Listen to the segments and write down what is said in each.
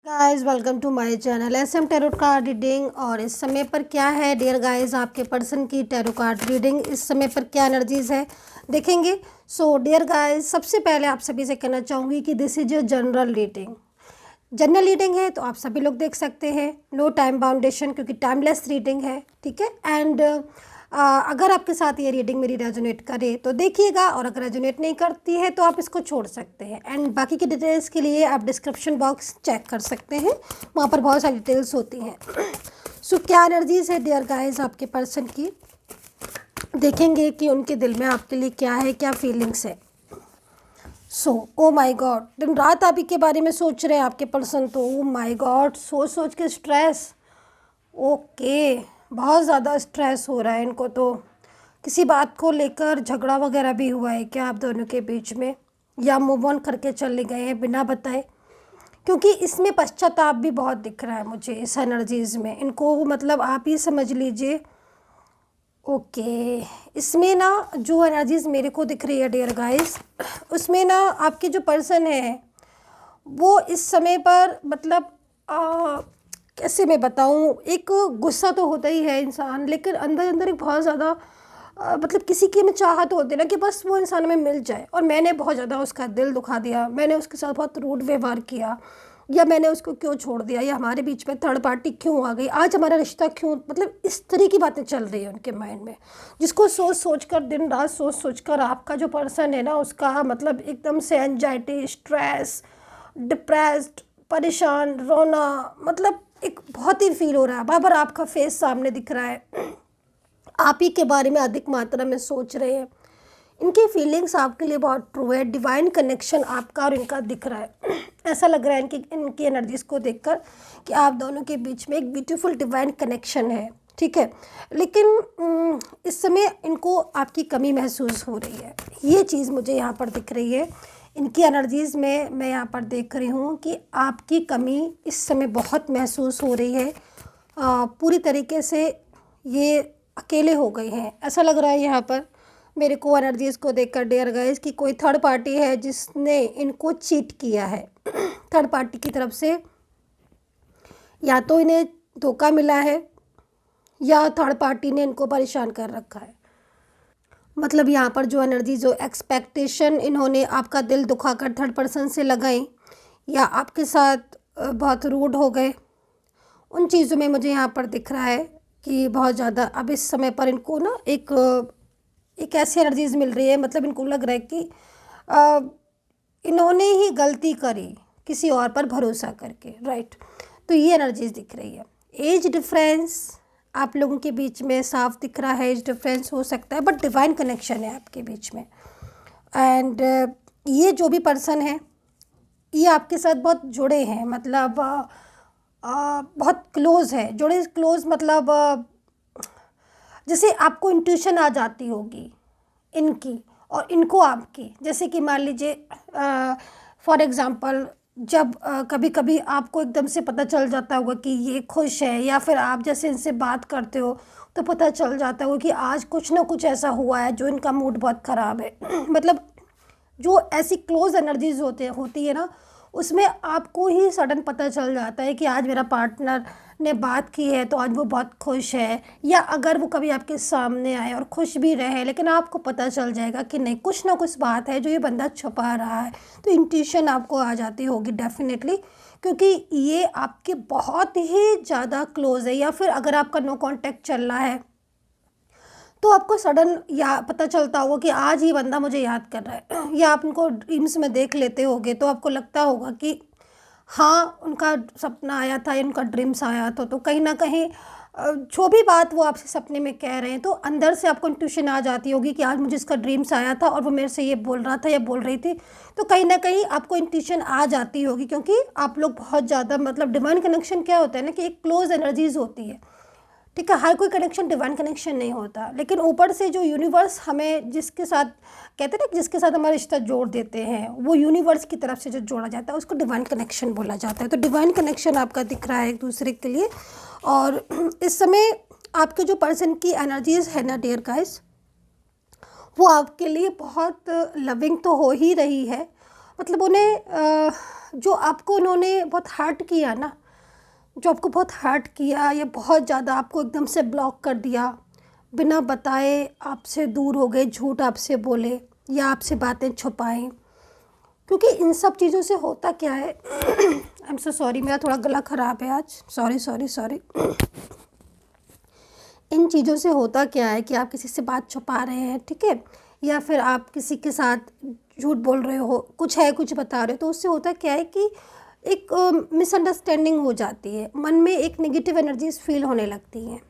Guys welcome to my channel SM tarot card reading. और इस समय पर क्या है डियर गाइस, आपके पर्सन की टैरो कार्ड रीडिंग इस समय पर क्या एनर्जीज है देखेंगे। सो डियर गाइस, सबसे पहले आप सभी से कहना चाहूँगी कि this is a general reading है, तो आप सभी लोग देख सकते हैं। नो टाइम बाउंडेशन, क्योंकि टाइमलेस रीडिंग है, ठीक है। एंड अगर आपके साथ ये रीडिंग मेरी रेजोनेट करे तो देखिएगा, और अगर रेजोनेट नहीं करती है तो आप इसको छोड़ सकते हैं। एंड बाकी की डिटेल्स के लिए आप डिस्क्रिप्शन बॉक्स चेक कर सकते हैं, वहाँ पर बहुत सारी डिटेल्स होती हैं। सो क्या एनर्जीज है डियर गाइस आपके पर्सन की, देखेंगे कि उनके दिल में आपके लिए क्या है, क्या फीलिंग्स है। सो ओ माई गॉड, दिन रात आप ही के बारे में सोच रहे हैं आपके पर्सन, तो ओ माई गॉड, सोच सोच के स्ट्रेस। ओके, बहुत ज़्यादा स्ट्रेस हो रहा है इनको, तो किसी बात को लेकर झगड़ा वगैरह भी हुआ है क्या आप दोनों के बीच में, या मूव ऑन करके चले गए हैं बिना बताए? क्योंकि इसमें पश्चाताप भी बहुत दिख रहा है मुझे इस एनर्जीज़ में इनको, मतलब आप ही समझ लीजिए। ओके, इसमें ना जो एनर्जीज़ मेरे को दिख रही है डियर गाइस, उसमें ना आपके जो पर्सन है वो इस समय पर मतलब कैसे मैं बताऊँ, एक गुस्सा तो होता ही है इंसान, लेकिन अंदर अंदर एक बहुत ज़्यादा मतलब किसी की में चाहत होती है ना कि बस वो इंसान हमें मिल जाए, और मैंने बहुत ज़्यादा उसका दिल दुखा दिया, मैंने उसके साथ बहुत रूड व्यवहार किया, या मैंने उसको क्यों छोड़ दिया, या हमारे बीच में थर्ड पार्टी क्यों आ गई, आज हमारा रिश्ता क्यों, मतलब इस तरह की बातें चल रही है उनके माइंड में, जिसको सोच सोच कर दिन रात सोच सोच कर आपका जो पर्सन है ना उसका मतलब एकदम से एंजाइटी, स्ट्रेस, डिप्रेस्ड, परेशान, रोना, मतलब एक बहुत ही फील हो रहा है। बार आपका फेस सामने दिख रहा है, आप ही के बारे में अधिक मात्रा में सोच रहे हैं। इनकी फीलिंग्स आपके लिए बहुत ट्रू है, डिवाइन कनेक्शन आपका और इनका दिख रहा है। ऐसा लग रहा है इनकी एनर्जीज़ को देखकर कि आप दोनों के बीच में एक ब्यूटीफुल डिवाइन कनेक्शन है, ठीक है। लेकिन इस समय इनको आपकी कमी महसूस हो रही है, ये चीज़ मुझे यहाँ पर दिख रही है। इनकी एनर्जीज़ में मैं यहाँ पर देख रही हूँ कि आपकी कमी इस समय बहुत महसूस हो रही है। पूरी तरीके से ये अकेले हो गए हैं, ऐसा लग रहा है यहाँ पर मेरे को एनर्जीज़ को देखकर डियर गाइस, कि कोई थर्ड पार्टी है जिसने इनको चीट किया है। थर्ड पार्टी की तरफ से या तो इन्हें धोखा मिला है, या थर्ड पार्टी ने इनको परेशान कर रखा है। मतलब यहाँ पर जो एनर्जी, जो एक्सपेक्टेशन इन्होंने आपका दिल दुखाकर थर्ड पर्सन से लगाई, या आपके साथ बहुत रूड हो गए, उन चीज़ों में मुझे यहाँ पर दिख रहा है कि बहुत ज़्यादा अब इस समय पर इनको ना एक ऐसी एनर्जीज मिल रही है, मतलब इनको लग रहा है कि इन्होंने ही गलती करी किसी और पर भरोसा करके, राइट। तो ये एनर्जीज दिख रही है। एज डिफरेंस आप लोगों के बीच में साफ दिख रहा है, एज डिफरेंस हो सकता है, बट डिवाइन कनेक्शन है आपके बीच में। एंड ये जो भी पर्सन है ये आपके साथ बहुत जुड़े हैं, मतलब बहुत क्लोज़ है, जुड़े क्लोज़, मतलब जैसे आपको इंट्यूशन आ जाती होगी इनकी और इनको आपकी। जैसे कि मान लीजिए फॉर एग्ज़ाम्पल, जब कभी कभी आपको एकदम से पता चल जाता होगा कि ये खुश है, या फिर आप जैसे इनसे बात करते हो तो पता चल जाता होगा कि आज कुछ ना कुछ ऐसा हुआ है जो इनका मूड बहुत ख़राब है। मतलब जो ऐसी क्लोज एनर्जीज होती है ना, उसमें आपको ही सडन पता चल जाता है कि आज मेरा पार्टनर ने बात की है तो आज वो बहुत खुश है, या अगर वो कभी आपके सामने आए और खुश भी रहे, लेकिन आपको पता चल जाएगा कि नहीं, कुछ ना कुछ बात है जो ये बंदा छुपा रहा है। तो इंट्यूशन आपको आ जाती होगी डेफिनेटली, क्योंकि ये आपके बहुत ही ज़्यादा क्लोज है। या फिर अगर आपका नो कांटेक्ट चल रहा है तो आपको सडन या पता चलता होगा कि आज ही बंदा मुझे याद कर रहा है, या आप उनको ड्रीम्स में देख लेते होगे तो आपको लगता होगा कि हाँ उनका सपना आया था या उनका ड्रीम्स आया था। तो कहीं ना कहीं जो भी बात वो आपसे सपने में कह रहे हैं, तो अंदर से आपको इंट्यूशन आ जाती होगी कि आज मुझे इसका ड्रीम्स आया था और वो मेरे से ये बोल रहा था या बोल रही थी। तो कहीं ना कहीं आपको इंट्यूशन आ जाती होगी, क्योंकि आप लोग बहुत ज़्यादा, मतलब डिवाइन कनेक्शन क्या होता है ना कि एक क्लोज एनर्जीज होती है, ठीक है। हर कोई कनेक्शन डिवाइन कनेक्शन नहीं होता, लेकिन ऊपर से जो यूनिवर्स हमें जिसके साथ कहते हैं ना, जिसके साथ हमारा रिश्ता जोड़ देते हैं, वो यूनिवर्स की तरफ से जो जोड़ा जाता है उसको डिवाइन कनेक्शन बोला जाता है। तो डिवाइन कनेक्शन आपका दिख रहा है एक दूसरे के लिए। और इस समय आपके जो पर्सन की एनर्जीज है ना डियर गाइस, वो आपके लिए बहुत लविंग तो हो ही रही है, मतलब उन्हें जो आपको उन्होंने बहुत हर्ट किया ना, जो आपको बहुत हर्ट किया या बहुत ज़्यादा आपको एकदम से ब्लॉक कर दिया, बिना बताए आपसे दूर हो गए, झूठ आपसे बोले या आपसे बातें छुपाएं। क्योंकि इन सब चीज़ों से होता क्या है आई एम सो सॉरी, मेरा थोड़ा गला ख़राब है आज, सॉरी सॉरी सॉरी। इन चीज़ों से होता क्या है कि आप किसी से बात छुपा रहे हैं, ठीक है, या फिर आप किसी के साथ झूठ बोल रहे हो, कुछ है कुछ बता रहे हो, तो उससे होता क्या है कि एक मिसअंडरस्टैंडिंग हो जाती है, मन में एक नेगेटिव एनर्जीज फील होने लगती हैं,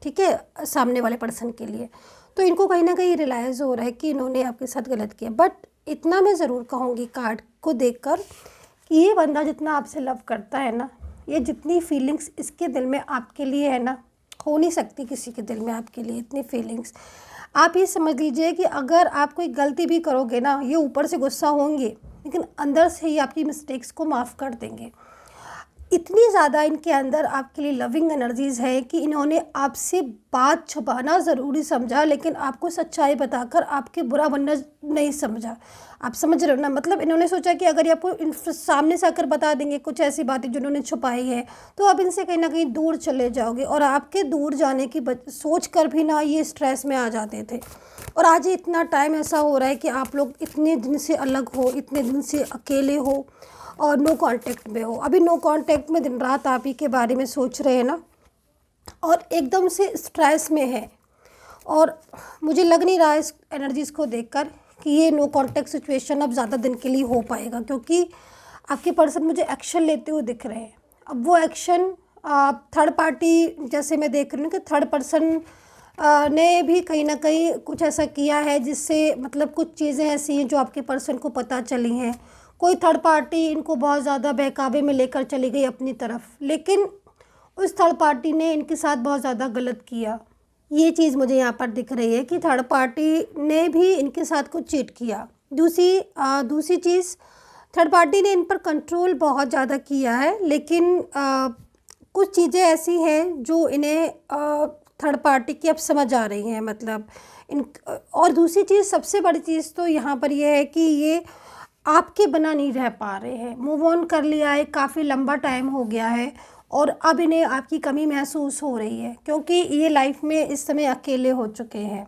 ठीक है, सामने वाले पर्सन के लिए। तो इनको कहीं ना कहीं रियलाइज़ हो रहा है कि इन्होंने आपके साथ गलत किया। बट इतना मैं ज़रूर कहूँगी कार्ड को देखकर कि ये बंदा जितना आपसे लव करता है ना, ये जितनी फीलिंग्स इसके दिल में आपके लिए है ना, हो नहीं सकती किसी के दिल में आपके लिए इतनी फीलिंग्स। आप ये समझ लीजिए कि अगर आप कोई गलती भी करोगे ना, ये ऊपर से गुस्सा होंगे लेकिन अंदर से ही आपकी मिस्टेक्स को माफ़ कर देंगे। इतनी ज़्यादा इनके अंदर आपके लिए लविंग एनर्जीज़ है कि इन्होंने आपसे बात छुपाना ज़रूरी समझा, लेकिन आपको सच्चाई बताकर आपके बुरा बनना नहीं समझा। आप समझ रहे हो ना, मतलब इन्होंने सोचा कि अगर ये आपको सामने से आकर बता देंगे कुछ ऐसी बातें जो उन्होंने छुपाई है, तो आप इनसे कहीं ना कहीं दूर चले जाओगे। और आपके दूर जाने की सोच कर भी ना ये स्ट्रेस में आ जाते थे। और आज इतना टाइम ऐसा हो रहा है कि आप लोग इतने दिन से अलग हो, इतने दिन से अकेले हो और नो कांटेक्ट में हो। अभी नो कांटेक्ट में दिन रात आप ही के बारे में सोच रहे हैं ना, और एकदम से स्ट्रेस में है। और मुझे लग नहीं रहा है इस एनर्जीज़ को देखकर कि ये नो कांटेक्ट सिचुएशन अब ज़्यादा दिन के लिए हो पाएगा, क्योंकि आपके पर्सन मुझे एक्शन लेते हुए दिख रहे हैं। अब वो एक्शन थर्ड पार्टी, जैसे मैं देख रही हूँ कि थर्ड पर्सन ने भी कहीं ना कहीं कुछ ऐसा किया है जिससे मतलब कुछ चीज़ें ऐसी हैं जो आपके पर्सन को पता चली हैं। कोई थर्ड पार्टी इनको बहुत ज़्यादा बहकावे में लेकर चली गई अपनी तरफ, लेकिन उस थर्ड पार्टी ने इनके साथ बहुत ज़्यादा गलत किया। ये चीज़ मुझे यहाँ पर दिख रही है कि थर्ड पार्टी ने भी इनके साथ कुछ चीट किया। दूसरी चीज़, थर्ड पार्टी ने इन पर कंट्रोल बहुत ज़्यादा किया है, लेकिन कुछ चीज़ें ऐसी हैं जो इन्हें थर्ड पार्टी की अब समझ आ रही हैं, मतलब इन। और दूसरी चीज़, सबसे बड़ी चीज़ तो यहाँ पर यह है कि ये आपके बिना नहीं रह पा रहे हैं, मूव ऑन कर लिया है, काफ़ी लंबा टाइम हो गया है और अब इन्हें आपकी कमी महसूस हो रही है, क्योंकि ये लाइफ में इस समय अकेले हो चुके हैं।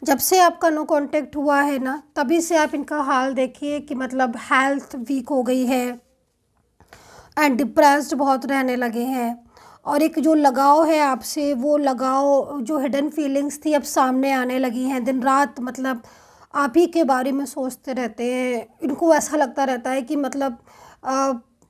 जब से आपका नो कांटेक्ट हुआ है ना, तभी से आप इनका हाल देखिए कि मतलब हेल्थ वीक हो गई है एंड डिप्रेस्ड बहुत रहने लगे हैं। और एक जो लगाव है आपसे, वो लगाव, जो हिडन फीलिंग्स थी अब सामने आने लगी हैं। दिन रात मतलब आप ही के बारे में सोचते रहते हैं। इनको ऐसा लगता रहता है कि मतलब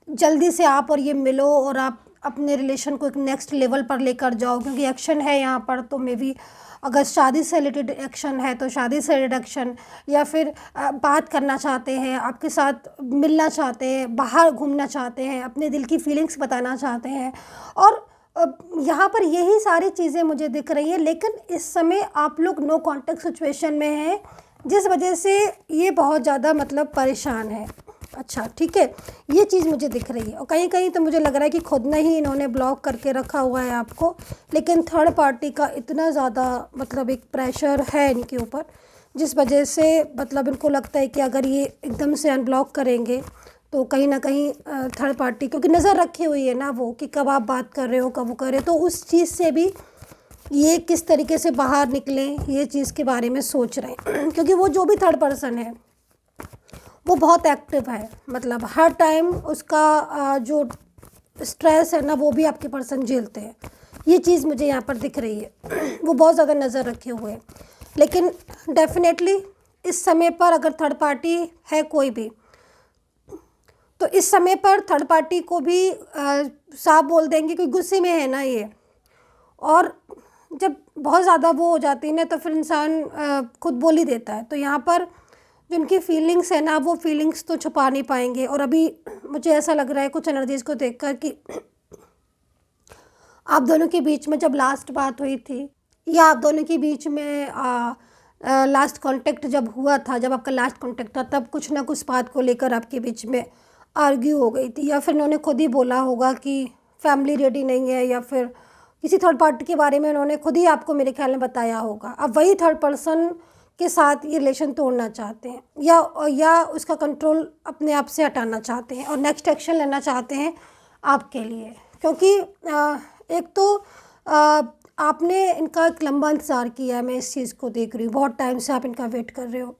जल्दी से आप और ये मिलो और आप अपने रिलेशन को एक नेक्स्ट लेवल पर लेकर जाओ, क्योंकि एक्शन है यहाँ पर। तो मे बी अगर शादी से रिलेटेड एक्शन है तो शादी से रिलेटेड एक्शन, या फिर बात करना चाहते हैं, आपके साथ मिलना चाहते हैं, बाहर घूमना चाहते हैं, अपने दिल की फीलिंग्स बताना चाहते हैं। और यहाँ पर यही सारी चीज़ें मुझे दिख रही हैं। लेकिन इस समय आप लोग नो कांटेक्ट सिचुएशन में हैं, जिस वजह से ये बहुत ज़्यादा मतलब परेशान है। अच्छा ठीक है, ये चीज़ मुझे दिख रही है। और कहीं कहीं तो मुझे लग रहा है कि खुद ने ही इन्होंने ब्लॉक करके रखा हुआ है आपको, लेकिन थर्ड पार्टी का इतना ज़्यादा मतलब एक प्रेशर है इनके ऊपर, जिस वजह से मतलब इनको लगता है कि अगर ये एकदम से अनब्लॉक करेंगे तो कहीं ना कहीं थर्ड पार्टी, क्योंकि नज़र रखी हुई है ना वो कि कब आप बात कर रहे हो, कब वो कर रहे हो, तो उस चीज़ से भी ये किस तरीके से बाहर निकलें, ये चीज़ के बारे में सोच रहे हैं। क्योंकि वो जो भी थर्ड पर्सन है वो बहुत एक्टिव है, मतलब हर टाइम उसका जो स्ट्रेस है ना वो भी आपके पर्सन झेलते हैं। ये चीज़ मुझे यहाँ पर दिख रही है। वो बहुत ज़्यादा नज़र रखे हुए हैं। लेकिन डेफिनेटली इस समय पर अगर थर्ड पार्टी है कोई भी, तो इस समय पर थर्ड पार्टी को भी साफ बोल देंगे कि गुस्से में है ना ये। और जब बहुत ज़्यादा वो हो जाती है ना तो फिर इंसान खुद बोल ही देता है। तो यहाँ पर जो उनकी फीलिंग्स है ना, वो फीलिंग्स तो छुपा नहीं पाएंगे। और अभी मुझे ऐसा लग रहा है कुछ एनर्जीज़ को देखकर कि आप दोनों के बीच में जब लास्ट बात हुई थी, या आप दोनों के बीच में लास्ट कांटेक्ट जब हुआ था, जब आपका लास्ट कांटेक्ट था, तब कुछ ना कुछ बात को लेकर आपके बीच में आर्ग्यू हो गई थी, या फिर उन्होंने खुद ही बोला होगा कि फैमिली रेडी नहीं है, या फिर किसी थर्ड पार्टी के बारे में उन्होंने खुद ही आपको मेरे ख्याल में बताया होगा। अब वही थर्ड पर्सन के साथ ये रिलेशन तोड़ना चाहते हैं, या उसका कंट्रोल अपने आप से हटाना चाहते हैं और नेक्स्ट एक्शन लेना चाहते हैं आपके लिए। क्योंकि एक तो आपने इनका एक लंबा इंतज़ार किया है, मैं इस चीज़ को देख रही हूँ, बहुत टाइम से आप इनका वेट कर रहे हो,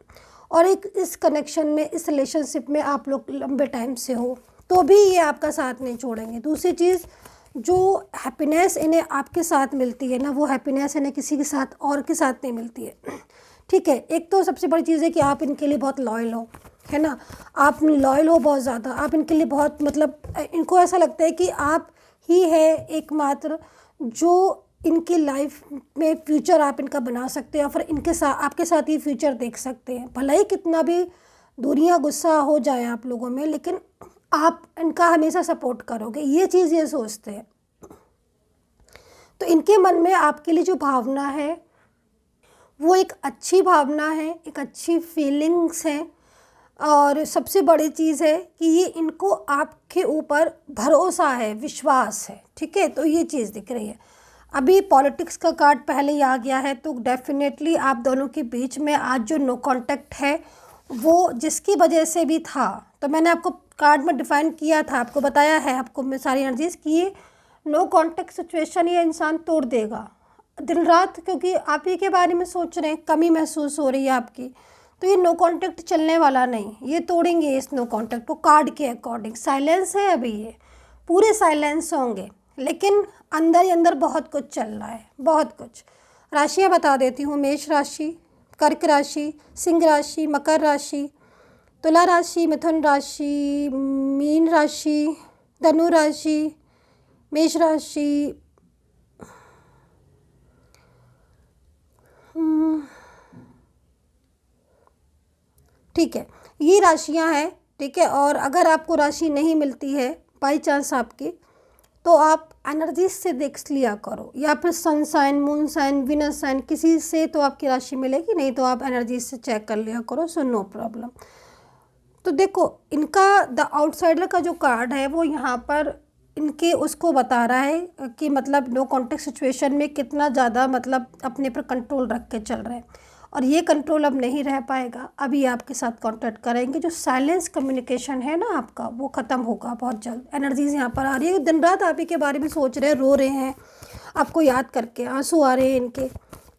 और एक इस कनेक्शन में, इस रिलेशनशिप में आप लोग लंबे टाइम से हो, तो भी ये आपका साथ नहीं छोड़ेंगे। दूसरी चीज़, जो हैप्पीनेस इन्हें आपके साथ मिलती है ना, वो हैप्पीनेस इन्हें किसी के साथ और के साथ नहीं मिलती है, ठीक है। एक तो सबसे बड़ी चीज़ है कि आप इनके लिए बहुत लॉयल हो, है ना, आप लॉयल हो बहुत ज़्यादा, आप इनके लिए बहुत, मतलब इनको ऐसा लगता है कि आप ही है एकमात्र जो इनकी लाइफ में फ्यूचर आप इनका बना सकते हैं, और फिर इनके साथ, आपके साथ ही फ्यूचर देख सकते हैं। भला ही कितना भी दूरियां गुस्सा हो जाए आप लोगों में, लेकिन आप इनका हमेशा सपोर्ट करोगे, ये चीज़ ये सोचते हैं। तो इनके मन में आपके लिए जो भावना है वो एक अच्छी भावना है, एक अच्छी फीलिंग्स है, और सबसे बड़ी चीज़ है कि ये इनको आपके ऊपर भरोसा है, विश्वास है, ठीक है। तो ये चीज़ दिख रही है। अभी पॉलिटिक्स का कार्ड पहले ही आ गया है, तो डेफिनेटली आप दोनों के बीच में आज जो नो कांटेक्ट है वो जिसकी वजह से भी था, तो मैंने आपको कार्ड में डिफाइन किया था, आपको बताया है, आपको मैं सारी एनर्जीज कि ये नो कांटेक्ट सिचुएशन ये इंसान तोड़ देगा दिन रात, क्योंकि आप ही के बारे में सोच रहे हैं, कमी महसूस हो रही है आपकी, तो ये नो कांटेक्ट चलने वाला नहीं, ये तोड़ेंगे इस नो कांटेक्ट को कार्ड के अकॉर्डिंग। साइलेंस है अभी, ये पूरे साइलेंस होंगे, लेकिन अंदर ही अंदर बहुत कुछ चल रहा है, बहुत कुछ। राशियाँ बता देती हूँ, मेष राशि, कर्क राशि, सिंह राशि, मकर राशि, तुला राशि, मिथुन राशि, मीन राशि, धनु राशि, मेष राशि, ठीक है, ये राशियां हैं, ठीक है। और अगर आपको राशि नहीं मिलती है बाई चांस आपकी, तो आप एनर्जी से देख लिया करो, या फिर sun sign, moon sign, Venus sign, किसी से तो आपकी राशि मिलेगी, नहीं तो आप एनर्जी से चेक कर लिया करो, सो नो प्रॉब्लम। तो देखो, इनका द आउटसाइडर का जो कार्ड है वो यहाँ पर इनके उसको बता रहा है कि मतलब नो कॉन्टेक्ट सिचुएशन में कितना ज़्यादा मतलब अपने पर कंट्रोल रख के चल रहे हैं, और ये कंट्रोल अब नहीं रह पाएगा। अभी आपके साथ कांटेक्ट करेंगे, जो साइलेंस कम्युनिकेशन है ना आपका, वो ख़त्म होगा बहुत जल्द। एनर्जीज यहाँ पर आ रही है, दिन रात आप ही के बारे में सोच रहे हैं, रो रहे हैं, आपको याद करके आंसू आ रहे हैं इनके,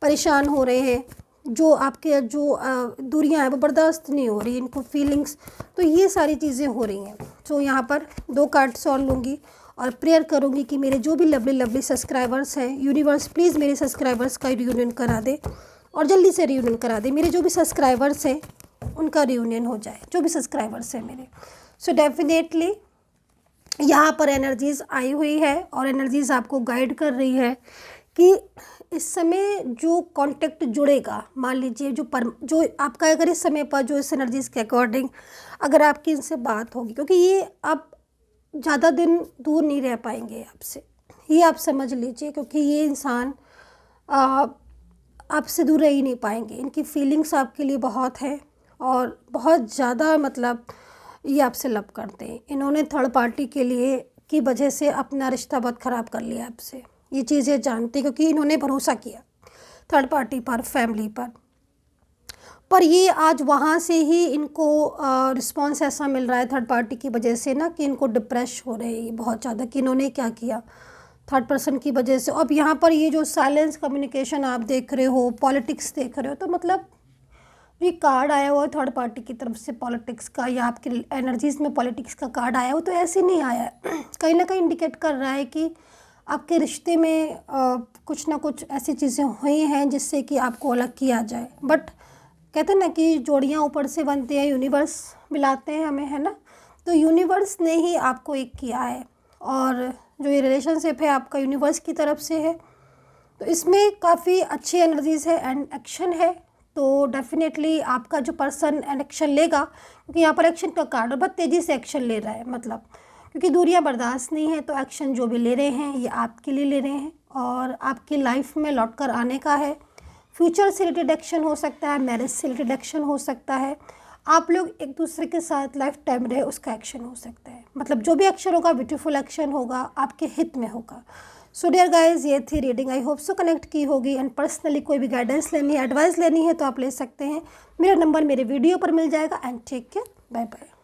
परेशान हो रहे हैं, जो आपके जो दूरियां हैं वो बर्दाश्त नहीं हो रही इनको फीलिंग्स, तो ये सारी चीज़ें हो रही हैं। तो यहाँ पर 2 कार्ड्स और लूँगी और प्रेयर करूँगी कि मेरे जो भी लवली सब्सक्राइबर्स हैं, यूनिवर्स प्लीज़ मेरे सब्सक्राइबर्स का रियूनियन करा दे, और जल्दी से रियूनियन करा दे। मेरे जो भी सब्सक्राइबर्स हैं उनका रियूनियन हो जाए, जो भी सब्सक्राइबर्स हैं मेरे। सो डेफिनेटली यहाँ पर एनर्जीज़ आई हुई है, और एनर्जीज़ आपको गाइड कर रही है कि इस समय जो कांटेक्ट जुड़ेगा, मान लीजिए जो आपका अगर इस समय पर जो इस एनर्जीज़ के अकॉर्डिंग अगर आपकी इनसे बात होगी, क्योंकि ये आप ज़्यादा दिन दूर नहीं रह पाएंगे आपसे, ये आप समझ लीजिए, क्योंकि ये इंसान आपसे दूर रह ही नहीं पाएंगे। इनकी फीलिंग्स आपके लिए बहुत है, और बहुत ज़्यादा मतलब ये आपसे लव करते हैं। इन्होंने थर्ड पार्टी के लिए की वजह से अपना रिश्ता बहुत ख़राब कर लिया आपसे, ये चीज़ें जानते, क्योंकि इन्होंने भरोसा किया थर्ड पार्टी पर, फैमिली पर ये आज वहाँ से ही इनको रिस्पांस ऐसा मिल रहा है थर्ड पार्टी की वजह से ना, कि इनको डिप्रेस हो रहे हैं बहुत ज़्यादा, कि इन्होंने क्या किया थर्ड पर्सन की वजह से। अब यहाँ पर ये जो साइलेंस कम्युनिकेशन आप देख रहे हो, पॉलिटिक्स देख रहे हो, तो मतलब ये कार्ड आया हुआ है थर्ड पार्टी की तरफ से पॉलिटिक्स का, या आपके एनर्जीज़ में पॉलिटिक्स का कार्ड आया हो, तो ऐसे नहीं आया है, कहीं ना कहीं इंडिकेट कर रहा है कि आपके रिश्ते में कुछ ना कुछ ऐसी चीज़ें हुई हैं जिससे कि आपको अलग किया जाए। बट कहते हैं ना कि जोड़ियाँ ऊपर से बनती हैं, यूनिवर्स मिलाते हैं हमें, है ना। तो यूनिवर्स ने ही आपको एक किया है, और जो ये रिलेशनशिप है आपका यूनिवर्स की तरफ से है, तो इसमें काफ़ी अच्छी एनर्जीज़ है एंड एक्शन है। तो डेफिनेटली आपका जो पर्सन एक्शन लेगा, क्योंकि यहाँ पर एक्शन का कार्ड बहुत तेज़ी से एक्शन ले रहा है, मतलब क्योंकि दूरियां बर्दाश्त नहीं है, तो एक्शन जो भी ले रहे हैं ये आपके लिए ले रहे हैं, और आपकी लाइफ में लौट कर आने का है। फ्यूचर से रिलेटेड एक्शन हो सकता है, मैरिज से रिलेटेड एक्शन हो सकता है, आप लोग एक दूसरे के साथ लाइफ टाइम रहे उसका एक्शन हो सकता है, मतलब जो भी एक्शन होगा ब्यूटीफुल एक्शन होगा, आपके हित में होगा। सो डियर गाइज, ये थी reading. I hope so connect की होगी। एंड पर्सनली कोई भी गाइडेंस लेनी है, एडवाइस लेनी है तो आप ले सकते हैं। मेरा नंबर मेरे वीडियो पर मिल जाएगा। And take care, bye bye.